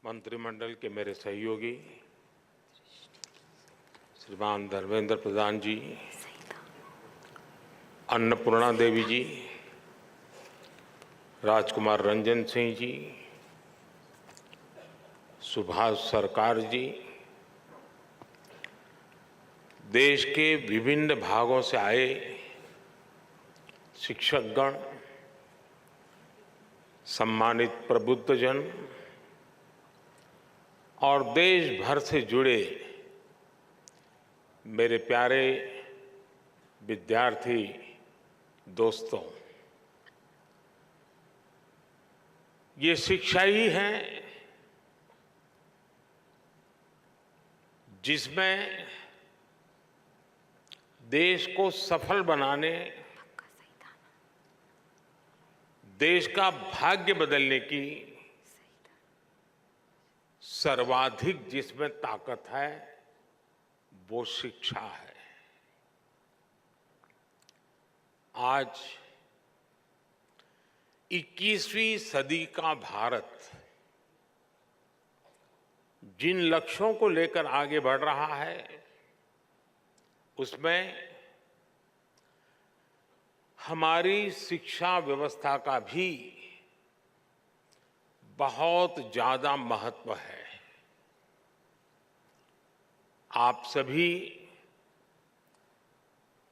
मंत्रिमंडल के मेरे सहयोगी श्रीमान धर्मेंद्र प्रधान जी, अन्नपूर्णा देवी जी, राजकुमार रंजन सिंह जी, सुभाष सरकार जी, देश के विभिन्न भागों से आए शिक्षकगण, सम्मानित प्रबुद्धजन और देश भर से जुड़े मेरे प्यारे विद्यार्थी दोस्तों, ये शिक्षा ही है जिसमें देश को सफल बनाने, देश का भाग्य बदलने की सर्वाधिक जिसमें ताकत है वो शिक्षा है। आज 21वीं सदी का भारत जिन लक्ष्यों को लेकर आगे बढ़ रहा है उसमें हमारी शिक्षा व्यवस्था का भी बहुत ज्यादा महत्व है। आप सभी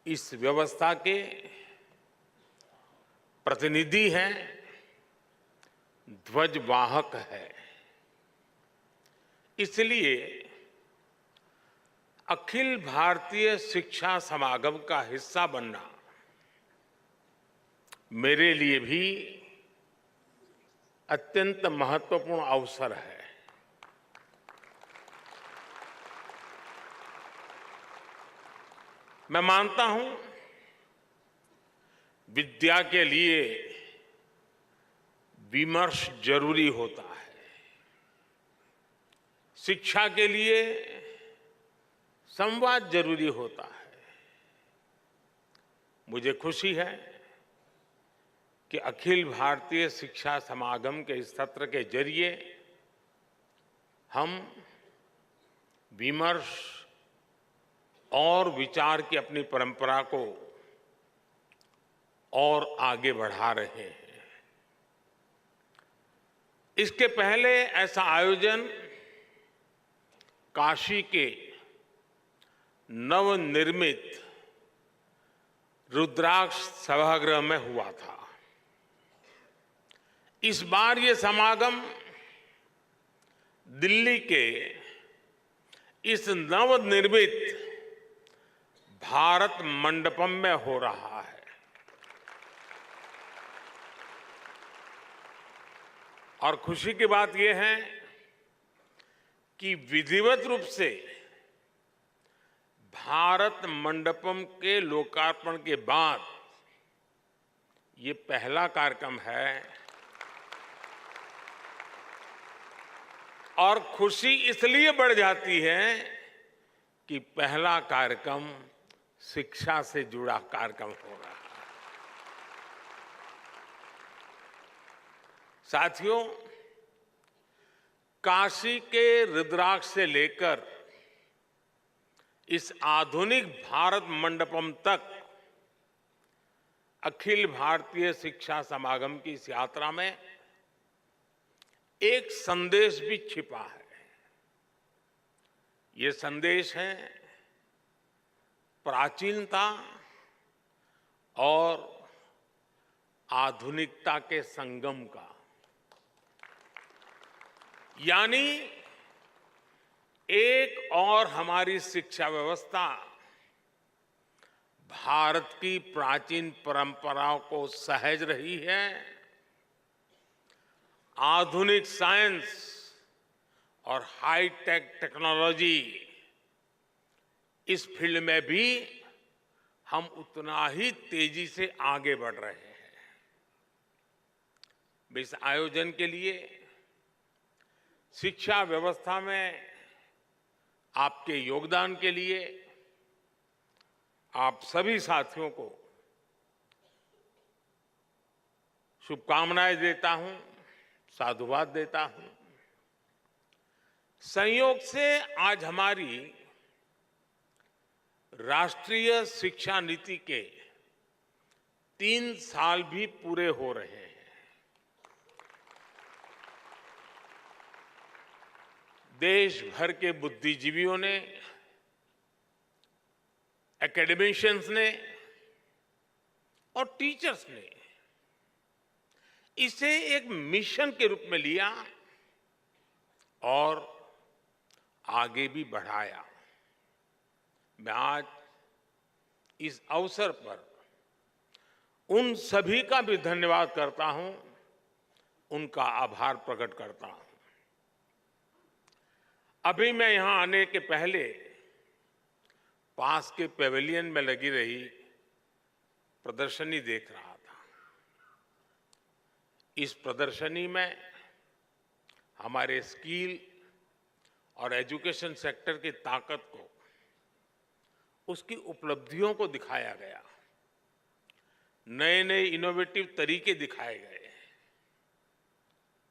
इस व्यवस्था के प्रतिनिधि हैं, ध्वजवाहक हैं। इसलिए अखिल भारतीय शिक्षा समागम का हिस्सा बनना मेरे लिए भी अत्यंत महत्वपूर्ण अवसर है। मैं मानता हूं विद्या के लिए विमर्श जरूरी होता है, शिक्षा के लिए संवाद जरूरी होता है। मुझे खुशी है कि अखिल भारतीय शिक्षा समागम के इस सत्र के जरिए हम विमर्श और विचार की अपनी परंपरा को और आगे बढ़ा रहे हैं। इसके पहले ऐसा आयोजन काशी के नवनिर्मित रुद्राक्ष सभागृह में हुआ था। इस बार ये समागम दिल्ली के इस नवनिर्मित भारत मंडपम में हो रहा है और खुशी की बात यह है कि विधिवत रूप से भारत मंडपम के लोकार्पण के बाद ये पहला कार्यक्रम है और खुशी इसलिए बढ़ जाती है कि पहला कार्यक्रम शिक्षा से जुड़ा कार्यक्रम हो रहा है। साथियों, काशी के रुद्राक्ष से लेकर इस आधुनिक भारत मंडपम तक अखिल भारतीय शिक्षा समागम की इस यात्रा में एक संदेश भी छिपा है। ये संदेश है प्राचीनता और आधुनिकता के संगम का, यानी एक और हमारी शिक्षा व्यवस्था भारत की प्राचीन परंपराओं को सहज रही है, आधुनिक साइंस और हाईटेक टेक्नोलॉजी इस फील्ड में भी हम उतना ही तेजी से आगे बढ़ रहे हैं। इस आयोजन के लिए शिक्षा व्यवस्था में आपके योगदान के लिए आप सभी साथियों को शुभकामनाएं देता हूं, साधुवाद देता हूं। संयोग से आज हमारी राष्ट्रीय शिक्षा नीति के 3 साल भी पूरे हो रहे हैं। देश भर के बुद्धिजीवियों ने, एकेडमिशियंस ने और टीचर्स ने इसे एक मिशन के रूप में लिया और आगे भी बढ़ाया। मैं आज इस अवसर पर उन सभी का भी धन्यवाद करता हूं, उनका आभार प्रकट करता हूं। अभी मैं यहां आने के पहले पास के पेविलियन में लगी रही प्रदर्शनी देख रहा था। इस प्रदर्शनी में हमारे स्किल और एजुकेशन सेक्टर की ताकत को, उसकी उपलब्धियों को दिखाया गया। नए नए इनोवेटिव तरीके दिखाए गए।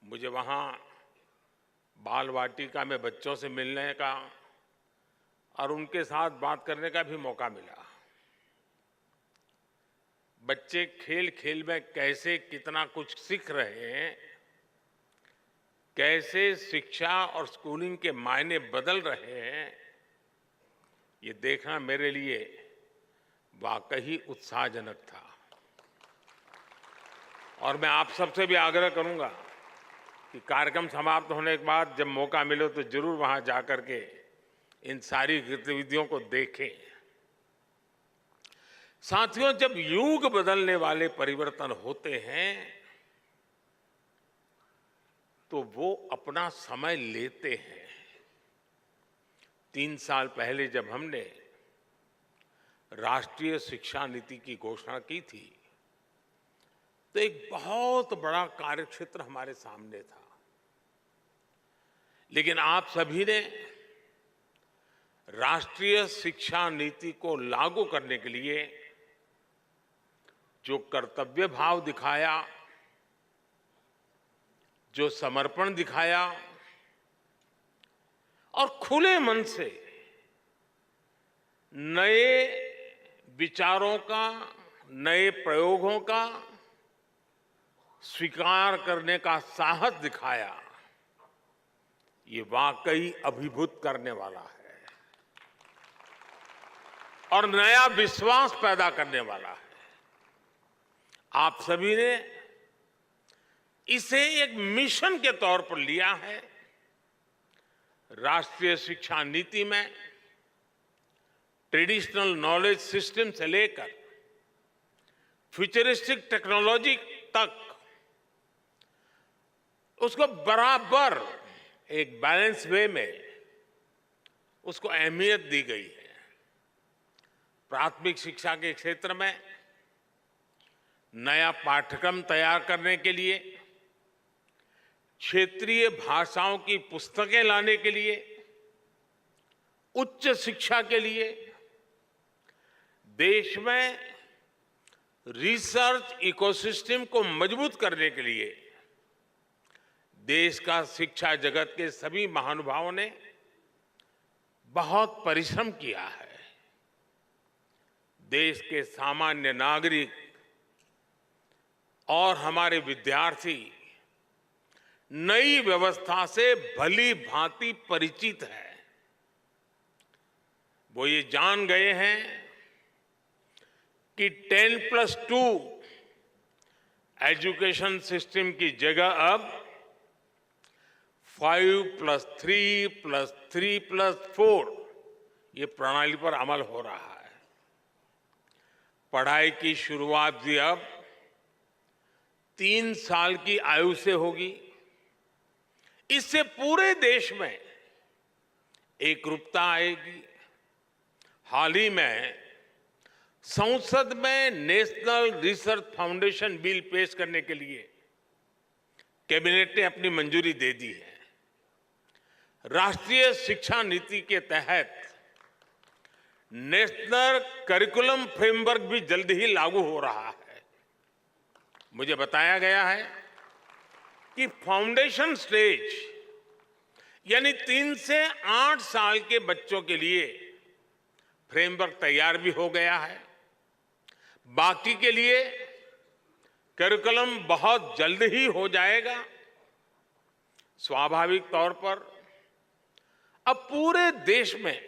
मुझे वहां बाल वाटिका में बच्चों से मिलने का और उनके साथ बात करने का भी मौका मिला। बच्चे खेल खेल में कैसे कितना कुछ सीख रहे हैं, कैसे शिक्षा और स्कूलिंग के मायने बदल रहे हैं, ये देखना मेरे लिए वाकई उत्साहजनक था। और मैं आप सबसे भी आग्रह करूंगा कि कार्यक्रम समाप्त होने के बाद जब मौका मिले तो जरूर वहां जाकर के इन सारी गतिविधियों को देखें। साथियों, जब युग बदलने वाले परिवर्तन होते हैं तो वो अपना समय लेते हैं। 3 साल पहले जब हमने राष्ट्रीय शिक्षा नीति की घोषणा की थी तो एक बहुत बड़ा कार्यक्षेत्र हमारे सामने था। लेकिन आप सभी ने राष्ट्रीय शिक्षा नीति को लागू करने के लिए जो कर्तव्य भाव दिखाया, जो समर्पण दिखाया और खुले मन से नए विचारों का, नए प्रयोगों का स्वीकार करने का साहस दिखाया, ये वाकई अभिभूत करने वाला है और नया विश्वास पैदा करने वाला है। आप सभी ने इसे एक मिशन के तौर पर लिया है। राष्ट्रीय शिक्षा नीति में ट्रेडिशनल नॉलेज सिस्टम से लेकर फ्यूचरिस्टिक टेक्नोलॉजी तक उसको बराबर एक बैलेंस वे में उसको अहमियत दी गई है। प्राथमिक शिक्षा के क्षेत्र में नया पाठ्यक्रम तैयार करने के लिए, क्षेत्रीय भाषाओं की पुस्तकें लाने के लिए, उच्च शिक्षा के लिए, देश में रिसर्च इकोसिस्टम को मजबूत करने के लिए देश का शिक्षा जगत के सभी महानुभावों ने बहुत परिश्रम किया है। देश के सामान्य नागरिक और हमारे विद्यार्थी नई व्यवस्था से भली भांति परिचित है। वो ये जान गए हैं कि 10+2 एजुकेशन सिस्टम की जगह अब 5+3+3+4 ये प्रणाली पर अमल हो रहा है। पढ़ाई की शुरुआत भी अब 3 साल की आयु से होगी। इससे पूरे देश में एकरूपता आएगी। हाल ही में संसद में नेशनल रिसर्च फाउंडेशन बिल पेश करने के लिए कैबिनेट ने अपनी मंजूरी दे दी है। राष्ट्रीय शिक्षा नीति के तहत नेशनल करिकुलम फ्रेमवर्क भी जल्द ही लागू हो रहा है। मुझे बताया गया है कि फाउंडेशन स्टेज यानी 3 से 8 साल के बच्चों के लिए फ्रेमवर्क तैयार भी हो गया है। बाकी के लिए करिकुलम बहुत जल्द ही हो जाएगा। स्वाभाविक तौर पर अब पूरे देश में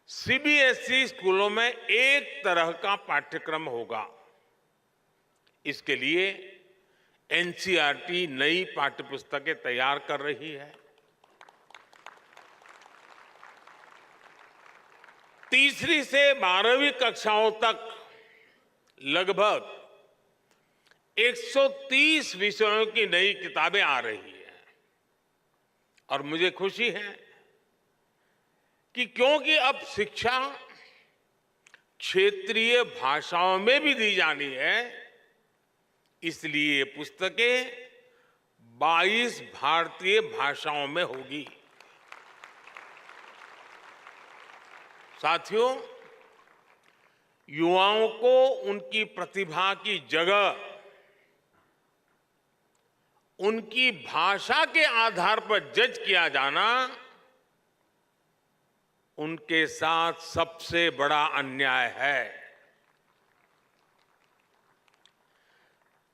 सीबीएसई स्कूलों में एक तरह का पाठ्यक्रम होगा। इसके लिए एनसीईआरटी नई पाठ्यपुस्तकें तैयार कर रही है। तीसरी से 12वीं कक्षाओं तक लगभग 130 विषयों की नई किताबें आ रही हैं। और मुझे खुशी है कि क्योंकि अब शिक्षा क्षेत्रीय भाषाओं में भी दी जानी है, इसलिए ये पुस्तकें 22 भारतीय भाषाओं में होगी। साथियों, युवाओं को उनकी प्रतिभा की जगह उनकी भाषा के आधार पर जज किया जाना उनके साथ सबसे बड़ा अन्याय है।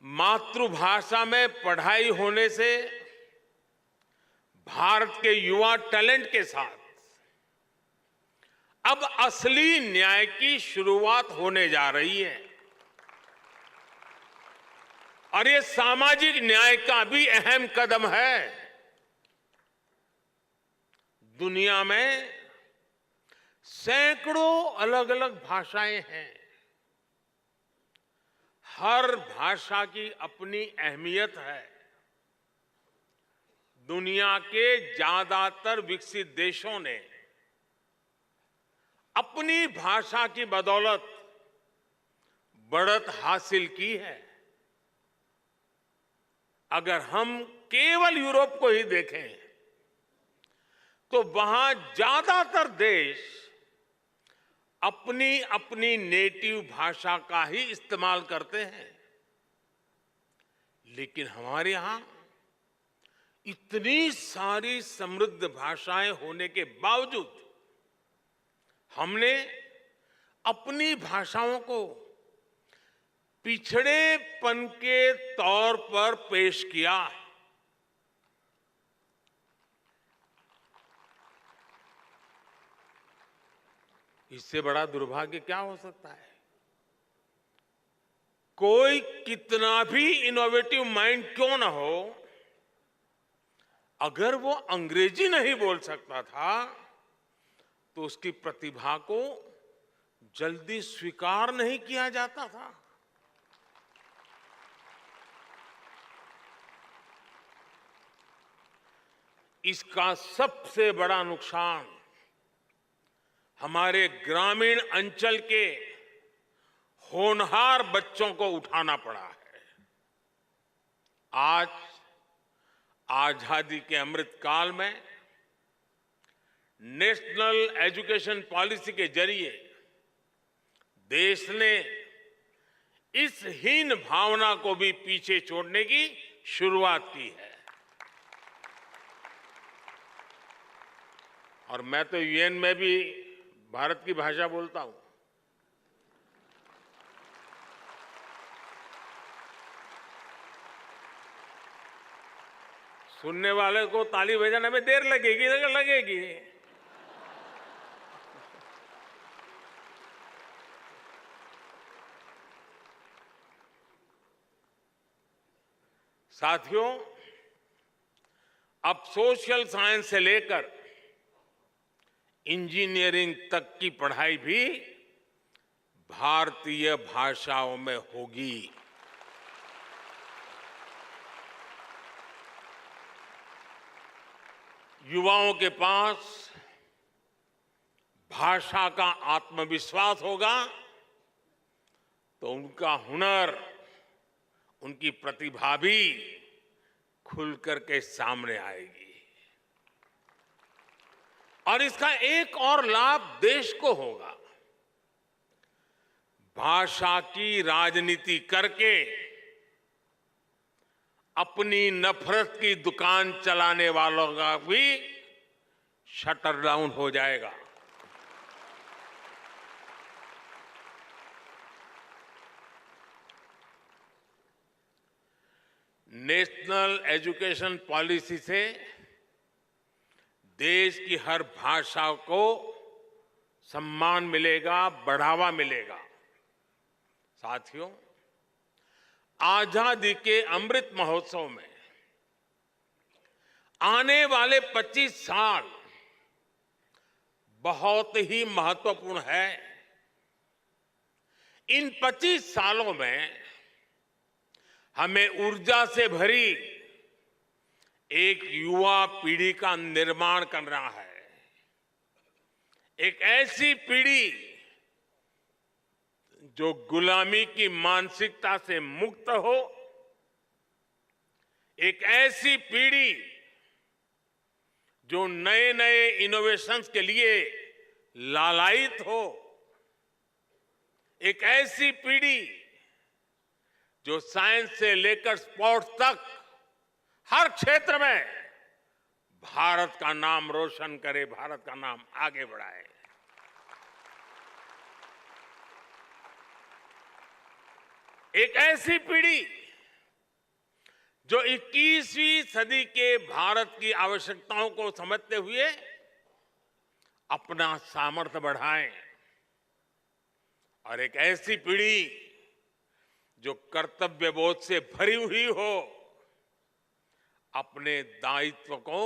मातृभाषा में पढ़ाई होने से भारत के युवा टैलेंट के साथ अब असली न्याय की शुरुआत होने जा रही है। और ये सामाजिक न्याय का भी अहम कदम है। दुनिया में सैकड़ों अलग अलग भाषाएं हैं। हर भाषा की अपनी अहमियत है। दुनिया के ज्यादातर विकसित देशों ने अपनी भाषा की बदौलत बढ़त हासिल की है। अगर हम केवल यूरोप को ही देखें तो वहां ज्यादातर देश अपनी अपनी नेटिव भाषा का ही इस्तेमाल करते हैं। लेकिन हमारे यहां इतनी सारी समृद्ध भाषाएं होने के बावजूद हमने अपनी भाषाओं को पिछड़ेपन के तौर पर पेश किया। इससे बड़ा दुर्भाग्य क्या हो सकता है? कोई कितना भी इनोवेटिव माइंड क्यों ना हो, अगर वो अंग्रेजी नहीं बोल सकता था तो उसकी प्रतिभा को जल्दी स्वीकार नहीं किया जाता था। इसका सबसे बड़ा नुकसान हमारे ग्रामीण अंचल के होनहार बच्चों को उठाना पड़ा है। आज आजादी के अमृत काल में नेशनल एजुकेशन पॉलिसी के जरिए देश ने इस हीन भावना को भी पीछे छोड़ने की शुरुआत की है। और मैं तो यूएन में भी भारत की भाषा बोलता हूं। सुनने वाले को ताली बजाने में देर लगेगी लगेगी। साथियों, अब सोशल साइंस से लेकर इंजीनियरिंग तक की पढ़ाई भी भारतीय भाषाओं में होगी। युवाओं के पास भाषा का आत्मविश्वास होगा तो उनका हुनर, उनकी प्रतिभा भी खुलकर के सामने आएगी। और इसका एक और लाभ देश को होगा। भाषा की राजनीति करके अपनी नफरत की दुकान चलाने वालों का भी शटर डाउन हो जाएगा। नेशनल एजुकेशन पॉलिसी से देश की हर भाषा को सम्मान मिलेगा, बढ़ावा मिलेगा। साथियों, आजादी के अमृत महोत्सव में आने वाले 25 साल बहुत ही महत्वपूर्ण है। इन 25 सालों में हमें ऊर्जा से भरी एक युवा पीढ़ी का निर्माण करना है। एक ऐसी पीढ़ी जो गुलामी की मानसिकता से मुक्त हो, एक ऐसी पीढ़ी जो नए नए इनोवेशंस के लिए लालायित हो, एक ऐसी पीढ़ी जो साइंस से लेकर स्पोर्ट्स तक हर क्षेत्र में भारत का नाम रोशन करे, भारत का नाम आगे बढ़ाए। एक ऐसी पीढ़ी जो 21वीं सदी के भारत की आवश्यकताओं को समझते हुए अपना सामर्थ्य बढ़ाए, और एक ऐसी पीढ़ी जो कर्तव्य बोध से भरी हुई हो, अपने दायित्व को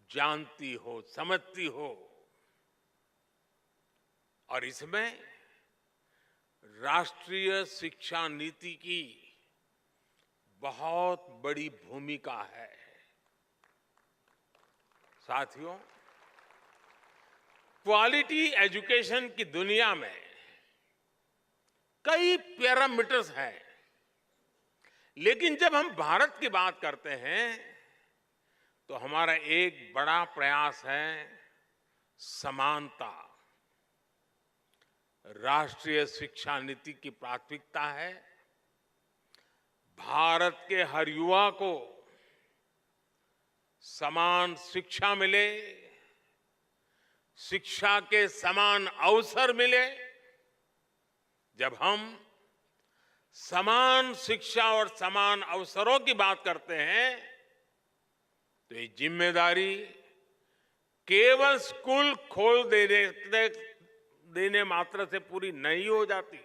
जानती हो, समझती हो। और इसमें राष्ट्रीय शिक्षा नीति की बहुत बड़ी भूमिका है। साथियों, क्वालिटी एजुकेशन की दुनिया में कई पैरामीटर्स हैं, लेकिन जब हम भारत की बात करते हैं तो हमारा एक बड़ा प्रयास है समानता। राष्ट्रीय शिक्षा नीति की प्राथमिकता है भारत के हर युवा को समान शिक्षा मिले, शिक्षा के समान अवसर मिले। जब हम समान शिक्षा और समान अवसरों की बात करते हैं तो ये जिम्मेदारी केवल स्कूल खोल देने मात्र से पूरी नहीं हो जाती।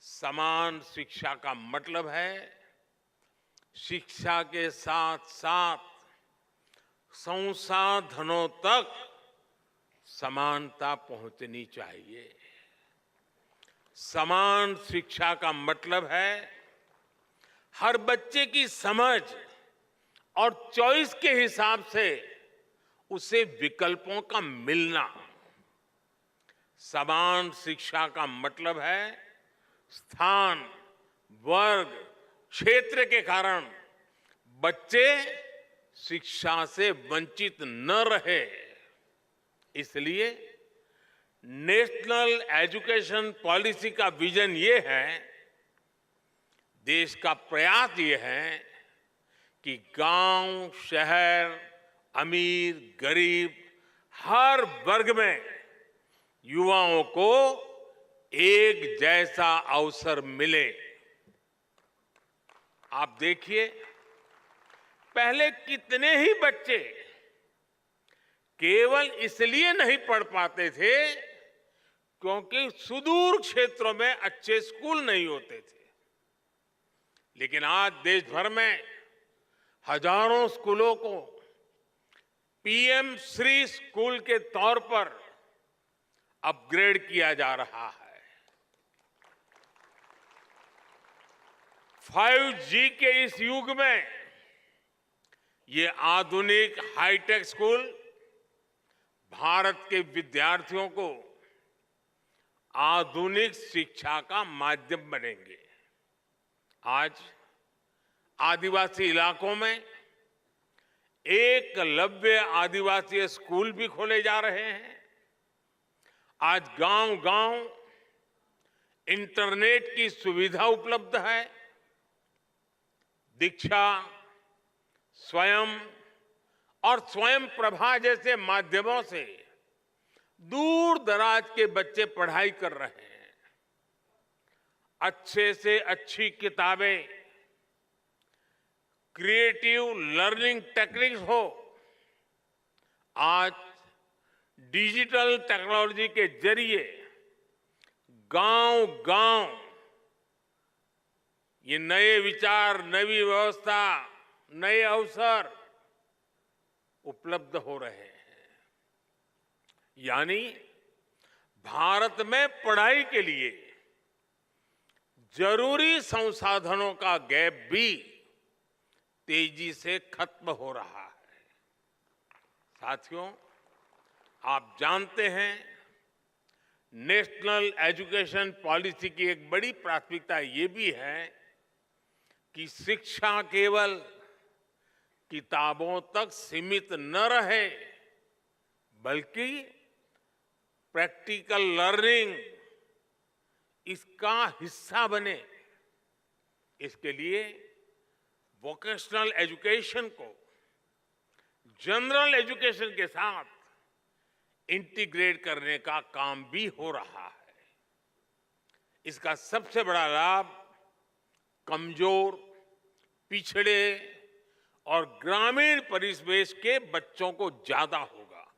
समान शिक्षा का मतलब है शिक्षा के साथ साथ संसाधनों तक समानता पहुंचनी चाहिए। समान शिक्षा का मतलब है हर बच्चे की समझ और चॉइस के हिसाब से उसे विकल्पों का मिलना। समान शिक्षा का मतलब है स्थान, वर्ग, क्षेत्र के कारण बच्चे शिक्षा से वंचित न रहे। इसलिए नेशनल एजुकेशन पॉलिसी का विजन ये है, देश का प्रयास ये है कि गांव, शहर, अमीर, गरीब, हर वर्ग में युवाओं को एक जैसा अवसर मिले। आप देखिए, पहले कितने ही बच्चे केवल इसलिए नहीं पढ़ पाते थे क्योंकि सुदूर क्षेत्रों में अच्छे स्कूल नहीं होते थे। लेकिन आज देश भर में हजारों स्कूलों को पीएम श्री स्कूल के तौर पर अपग्रेड किया जा रहा है। 5G के इस युग में ये आधुनिक हाईटेक स्कूल भारत के विद्यार्थियों को आधुनिक शिक्षा का माध्यम बनेंगे। आज आदिवासी इलाकों में एकलव्य आदिवासी स्कूल भी खोले जा रहे हैं। आज गांव-गांव इंटरनेट की सुविधा उपलब्ध है। दीक्षा, स्वयं और स्वयं प्रभा जैसे माध्यमों से दूर दराज के बच्चे पढ़ाई कर रहे हैं। अच्छे से अच्छी किताबें, क्रिएटिव लर्निंग टेक्निक्स हो, आज डिजिटल टेक्नोलॉजी के जरिए गांव-गांव ये नए विचार, नई व्यवस्था, नए अवसर उपलब्ध हो रहे हैं। यानी भारत में पढ़ाई के लिए जरूरी संसाधनों का गैप भी तेजी से खत्म हो रहा है। साथियों, आप जानते हैं, नेशनल एजुकेशन पॉलिसी की एक बड़ी प्राथमिकता ये भी है कि शिक्षा केवल किताबों तक सीमित न रहे, बल्कि प्रैक्टिकल लर्निंग इसका हिस्सा बने। इसके लिए वोकेशनल एजुकेशन को जनरल एजुकेशन के साथ इंटीग्रेट करने का काम भी हो रहा है। इसका सबसे बड़ा लाभ कमजोर, पिछड़े और ग्रामीण परिवेश के बच्चों को ज्यादा होगा।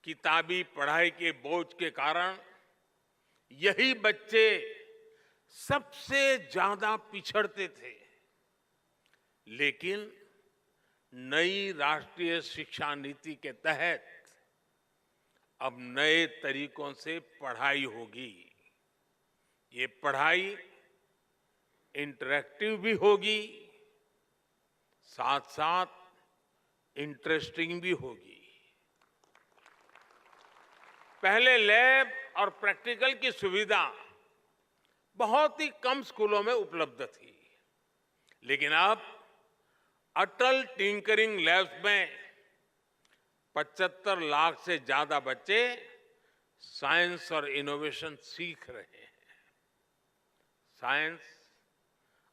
किताबी पढ़ाई के बोझ के कारण यही बच्चे सबसे ज्यादा पिछड़ते थे। लेकिन नई राष्ट्रीय शिक्षा नीति के तहत अब नए तरीकों से पढ़ाई होगी। ये पढ़ाई इंटरैक्टिव भी होगी, साथ साथ इंटरेस्टिंग भी होगी। पहले लैब और प्रैक्टिकल की सुविधा बहुत ही कम स्कूलों में उपलब्ध थी, लेकिन अब अटल टिंकरिंग लैब्स में 75 लाख से ज्यादा बच्चे साइंस और इनोवेशन सीख रहे हैं। साइंस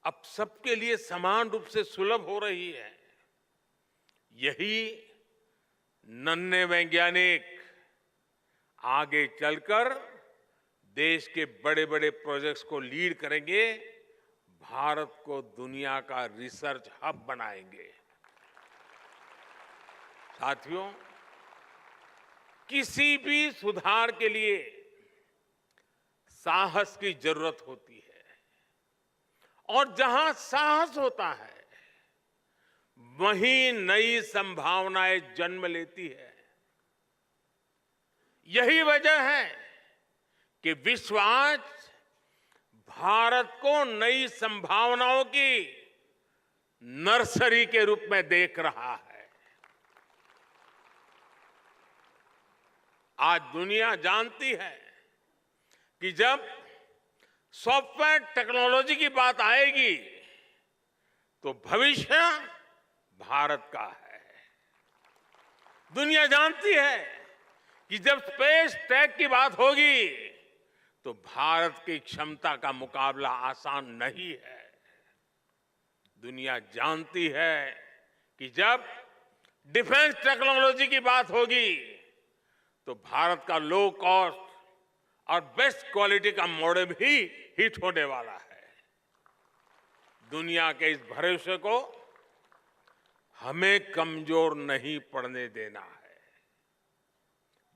अब सबके लिए समान रूप से सुलभ हो रही है। यही नन्हे वैज्ञानिक आगे चलकर देश के बड़े-बड़े प्रोजेक्ट्स को लीड करेंगे, भारत को दुनिया का रिसर्च हब बनाएंगे। साथियों, किसी भी सुधार के लिए साहस की जरूरत होती है, और जहां साहस होता है वहीं नई संभावनाएं जन्म लेती है। यही वजह है कि विश्व आज भारत को नई संभावनाओं की नर्सरी के रूप में देख रहा है। आज दुनिया जानती है कि जब सॉफ्टवेयर टेक्नोलॉजी की बात आएगी तो भविष्य भारत का है। दुनिया जानती है कि जब स्पेस टेक की बात होगी तो भारत की क्षमता का मुकाबला आसान नहीं है। दुनिया जानती है कि जब डिफेंस टेक्नोलॉजी की बात होगी तो भारत का लो कॉस्ट और बेस्ट क्वालिटी का मॉडल भी हिट होने वाला है। दुनिया के इस भरोसे को हमें कमजोर नहीं पड़ने देना है।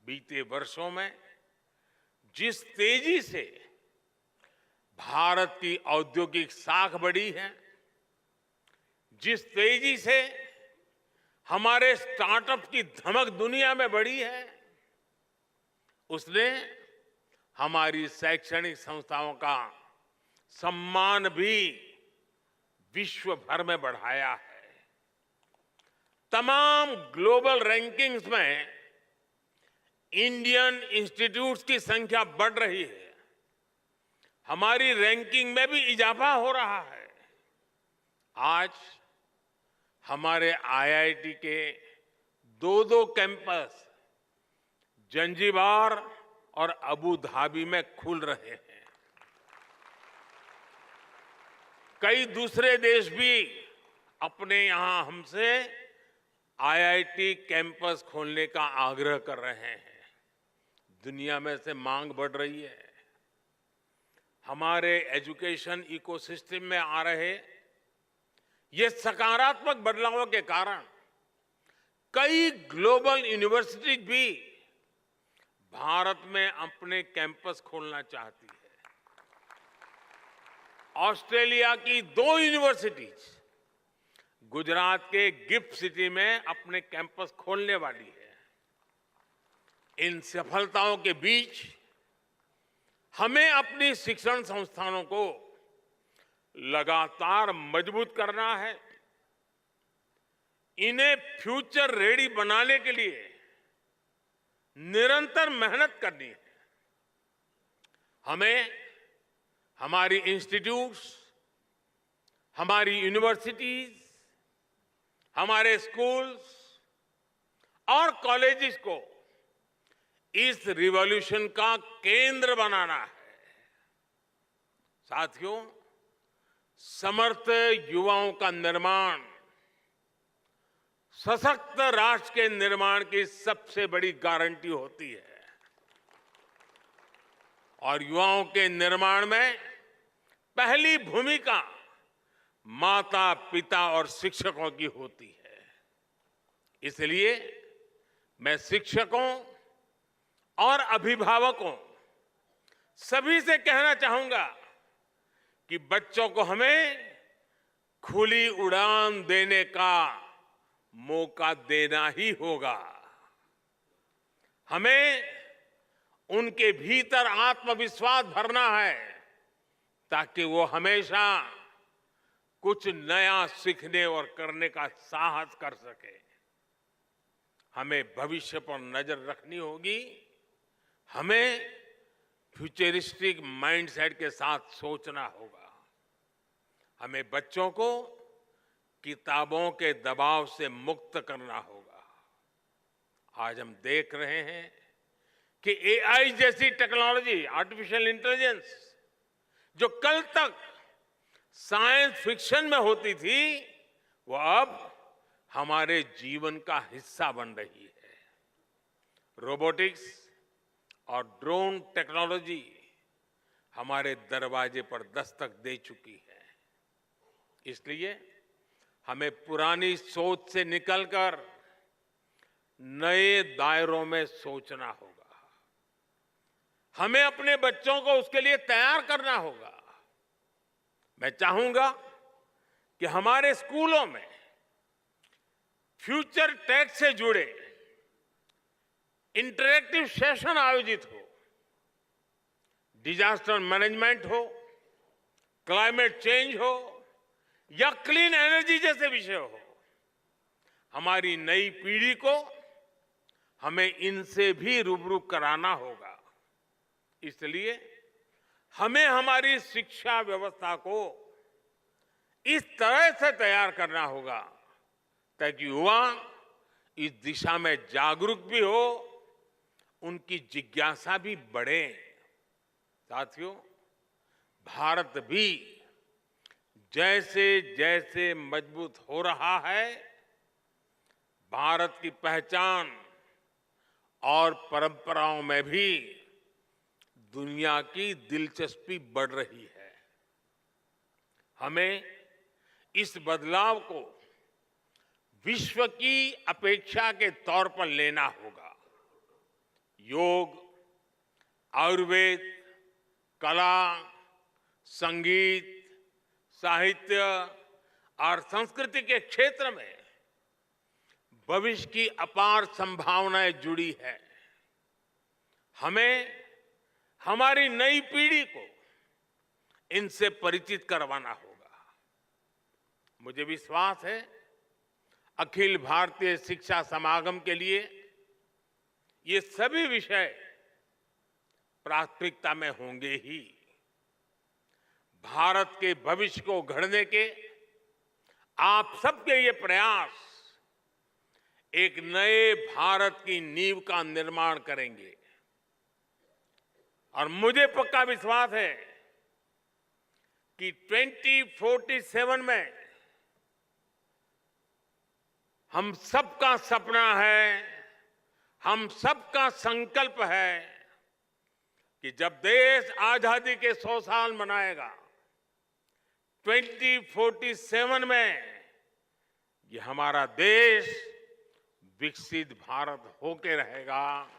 बीते वर्षों में जिस तेजी से भारत की औद्योगिक साख बढ़ी है, जिस तेजी से हमारे स्टार्टअप की धमक दुनिया में बढ़ी है, उसने हमारी शैक्षणिक संस्थाओं का सम्मान भी विश्व भर में बढ़ाया है। तमाम ग्लोबल रैंकिंग्स में इंडियन इंस्टीट्यूट्स की संख्या बढ़ रही है। हमारी रैंकिंग में भी इजाफा हो रहा है। आज हमारे आईआईटी के दो कैंपस जंजीबार और अबू धाबी में खुल रहे हैं। कई दूसरे देश भी अपने यहां हमसे आईआईटी कैंपस खोलने का आग्रह कर रहे हैं। दुनिया में से मांग बढ़ रही है। हमारे एजुकेशन इकोसिस्टम में आ रहे ये सकारात्मक बदलावों के कारण कई ग्लोबल यूनिवर्सिटीज भी भारत में अपने कैंपस खोलना चाहती है। ऑस्ट्रेलिया की 2 यूनिवर्सिटीज गुजरात के गिफ्ट सिटी में अपने कैंपस खोलने वाली है। इन सफलताओं के बीच हमें अपनी शिक्षण संस्थानों को लगातार मजबूत करना है। इन्हें फ्यूचर रेडी बनाने के लिए निरंतर मेहनत करनी है। हमें हमारी इंस्टीट्यूट्स, हमारी यूनिवर्सिटीज, हमारे स्कूल्स और कॉलेजेस को इस रिवॉल्यूशन का केंद्र बनाना है। साथियों, समर्थ युवाओं का निर्माण सशक्त राष्ट्र के निर्माण की सबसे बड़ी गारंटी होती है और युवाओं के निर्माण में पहली भूमिका माता, पिता और शिक्षकों की होती है। इसलिए मैं शिक्षकों और अभिभावकों सभी से कहना चाहूंगा कि बच्चों को हमें खुली उड़ान देने का मौका देना ही होगा। हमें उनके भीतर आत्मविश्वास भरना है ताकि वो हमेशा कुछ नया सीखने और करने का साहस कर सके। हमें भविष्य पर नजर रखनी होगी। हमें फ्यूचरिस्टिक माइंडसेट के साथ सोचना होगा। हमें बच्चों को किताबों के दबाव से मुक्त करना होगा। आज हम देख रहे हैं कि एआई जैसी टेक्नोलॉजी, आर्टिफिशियल इंटेलिजेंस, जो कल तक साइंस फिक्शन में होती थी, वो अब हमारे जीवन का हिस्सा बन रही है। रोबोटिक्स और ड्रोन टेक्नोलॉजी हमारे दरवाजे पर दस्तक दे चुकी है। इसलिए हमें पुरानी सोच से निकलकर नए दायरों में सोचना होगा। हमें अपने बच्चों को उसके लिए तैयार करना होगा। मैं चाहूंगा कि हमारे स्कूलों में फ्यूचर टेक से जुड़े इंटरैक्टिव सेशन आयोजित हो। डिजास्टर मैनेजमेंट हो, क्लाइमेट चेंज हो या क्लीन एनर्जी जैसे विषय हो, हमारी नई पीढ़ी को हमें इनसे भी रूबरू कराना होगा। इसलिए हमें हमारी शिक्षा व्यवस्था को इस तरह से तैयार करना होगा ताकि युवा इस दिशा में जागरूक भी हो, उनकी जिज्ञासा भी बढ़े। साथियों, भारत भी जैसे जैसे मजबूत हो रहा है, भारत की पहचान और परंपराओं में भी दुनिया की दिलचस्पी बढ़ रही है। हमें इस बदलाव को विश्व की अपेक्षा के तौर पर लेना होगा। योग, आयुर्वेद, कला, संगीत, साहित्य और संस्कृति के क्षेत्र में भविष्य की अपार संभावनाएं जुड़ी है। हमें हमारी नई पीढ़ी को इनसे परिचित करवाना होगा। मुझे विश्वास है अखिल भारतीय शिक्षा समागम के लिए ये सभी विषय प्राथमिकता में होंगे ही। भारत के भविष्य को गढ़ने के आप सबके ये प्रयास एक नए भारत की नींव का निर्माण करेंगे और मुझे पक्का विश्वास है कि 2047 में हम सबका सपना है, हम सबका संकल्प है कि जब देश आजादी के 100 साल मनाएगा, 2047 में ये हमारा देश विकसित भारत होके रहेगा।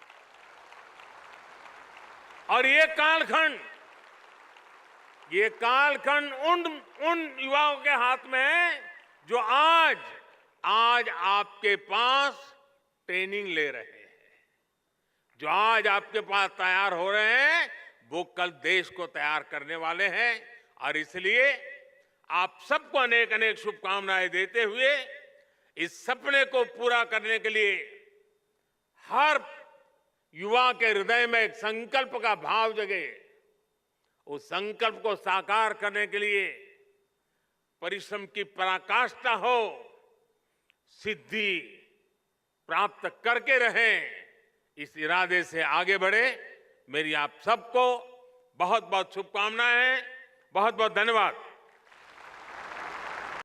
और ये कालखंड उन युवाओं के हाथ में है जो आज आपके पास ट्रेनिंग ले रहे हैं, जो आज आपके पास तैयार हो रहे हैं, वो कल देश को तैयार करने वाले हैं। और इसलिए आप सबको अनेक अनेक शुभकामनाएं देते हुए इस सपने को पूरा करने के लिए हर युवा के हृदय में एक संकल्प का भाव जगे, उस संकल्प को साकार करने के लिए परिश्रम की पराकाष्ठा हो, सिद्धि प्राप्त करके रहें, इस इरादे से आगे बढ़े। मेरी आप सबको बहुत बहुत शुभकामनाएं हैं। बहुत बहुत धन्यवाद।